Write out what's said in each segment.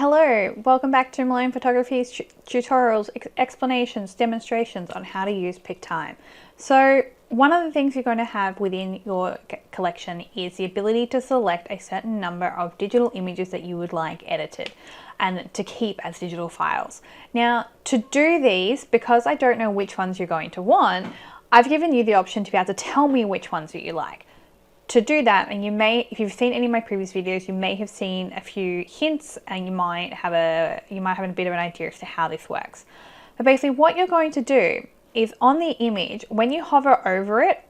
Hello, welcome back to Millennium Photography's tutorials, explanations, demonstrations on how to use Pic-Time. So one of the things you're going to have within your collection is the ability to select a certain number of digital images that you would like edited and to keep as digital files. Now to do these, because I don't know which ones you're going to want, I've given you the option to be able to tell me which ones that you like. To do that, and you may, if you've seen any of my previous videos, you may have seen a few hints and you might have a bit of an idea as to how this works. But basically what you're going to do is on the image, when you hover over it,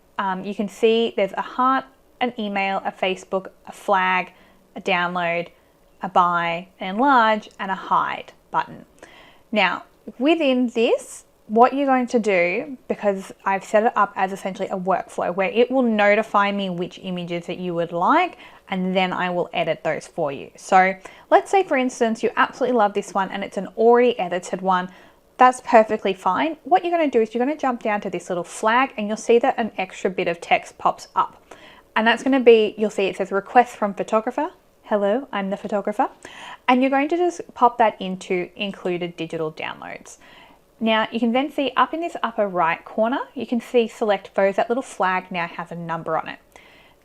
you can see there's a heart, an email, a Facebook, a flag, a download, a buy, an enlarge, and a hide button. Now, within this, what you're going to do, because I've set it up as essentially a workflow where it will notify me which images that you would like, and then I will edit those for you. So let's say, for instance, you absolutely love this one and it's an already edited one. That's perfectly fine. What you're going to do is you're going to jump down to this little flag and you'll see that an extra bit of text pops up. And that's going to be, you'll see it says request from photographer. Hello, I'm the photographer. And you're going to just pop that into included digital downloads. Now you can then see up in this upper right corner, you can see select photos. That little flag now has a number on it.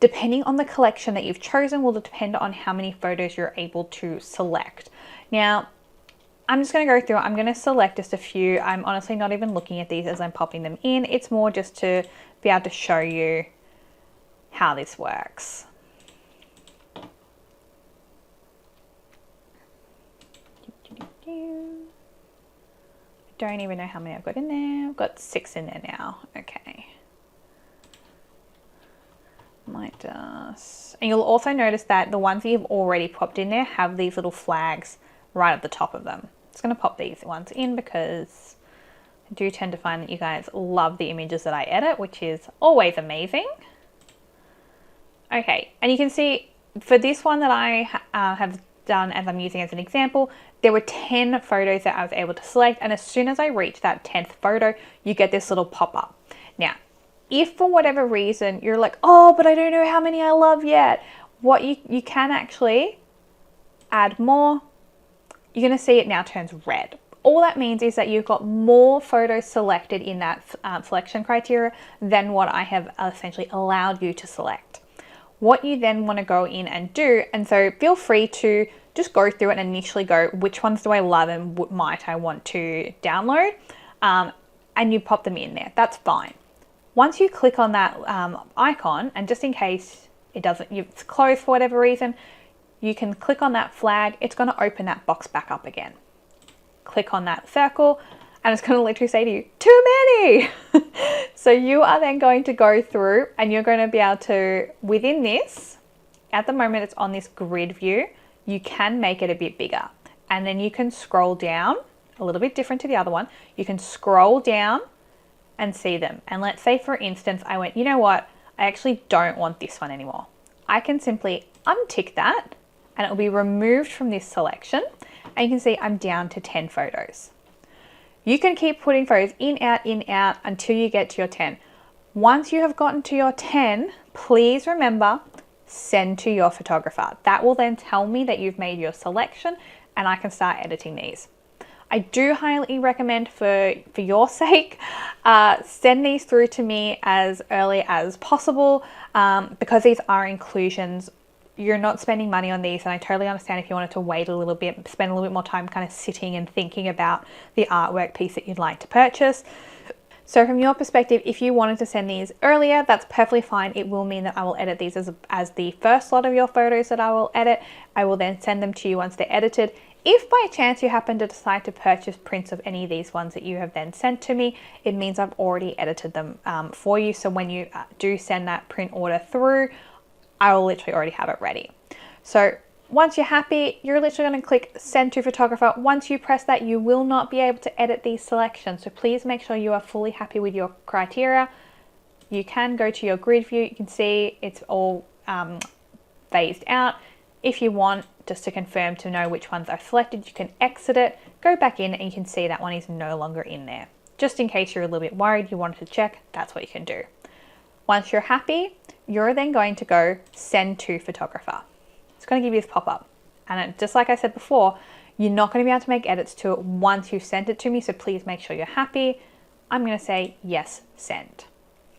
Depending on the collection that you've chosen will depend on how many photos you're able to select. Now, I'm just going to go through, I'm going to select just a few. I'm honestly not even looking at these as I'm popping them in. It's more just to be able to show you how this works. Don't even know how many I've got in there. I've got 6 in there now. Okay. Might just... And you'll also notice that the ones that you've already popped in there have these little flags right at the top of them. I'm just going to pop these ones in because I do tend to find that you guys love the images that I edit, which is always amazing. Okay, and you can see for this one that I have done as I'm using as an example, there were 10 photos that I was able to select, and as soon as I reach that 10th photo, you get this little pop-up. Now, if for whatever reason you're like, oh, but I don't know how many I love yet, what you can actually add more. You're going to see it now turns red. All that means is that you've got more photos selected in that selection criteria than what I have essentially allowed you to select. What you then want to go in and do, and so feel free to just go through it and initially go, which ones do I love and what might I want to download, and you pop them in there. That's fine. Once you click on that icon, and just in case it's closed for whatever reason, you can click on that flag. It's going to open that box back up again. Click on that circle and it's going to literally say to you, too many. So you are then going to go through and you're going to be able to, within this, at the moment it's on this grid view, you can make it a bit bigger. And then you can scroll down, a little bit different to the other one. You can scroll down and see them. And let's say, for instance, I went, you know what? I actually don't want this one anymore. I can simply untick that and it will be removed from this selection. And you can see I'm down to 10 photos. You can keep putting photos in, out until you get to your 10. Once you have gotten to your 10, please remember, send to your photographer. That will then tell me that you've made your selection and I can start editing these. I do highly recommend for your sake, send these through to me as early as possible because these are inclusions. You're not spending money on these, and I totally understand if you wanted to wait a little bit, spend a little bit more time kind of sitting and thinking about the artwork piece that you'd like to purchase. So from your perspective, if you wanted to send these earlier, that's perfectly fine. It will mean that I will edit these as the first lot of your photos that I will edit. I will then send them to you once they're edited. If by chance you happen to decide to purchase prints of any of these ones that you have then sent to me, it means I've already edited them for you. So when you do send that print order through, I will literally already have it ready. So once you're happy, you're literally going to click send to photographer. Once you press that, you will not be able to edit these selections. So please make sure you are fully happy with your criteria. You can go to your grid view. You can see it's all phased out. If you want just to confirm to know which ones are selected, you can exit it, go back in and you can see that one is no longer in there. Just in case you're a little bit worried, you wanted to check, that's what you can do. Once you're happy, you're then going to go send to photographer. It's going to give you this pop-up. just like I said before, you're not going to be able to make edits to it once you've sent it to me, so please make sure you're happy. I'm going to say yes, send.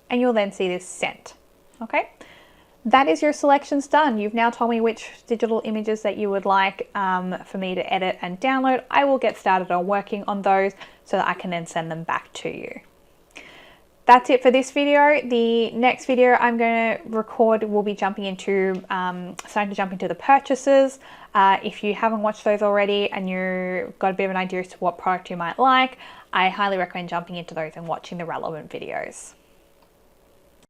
And you'll then see this sent. Okay? That is your selections done. You've now told me which digital images that you would like for me to edit and download. I will get started on working on those so that I can then send them back to you. That's it for this video. The next video I'm going to record will be starting to jump into the purchases. If you haven't watched those already and you've got a bit of an idea as to what product you might like, I highly recommend jumping into those and watching the relevant videos.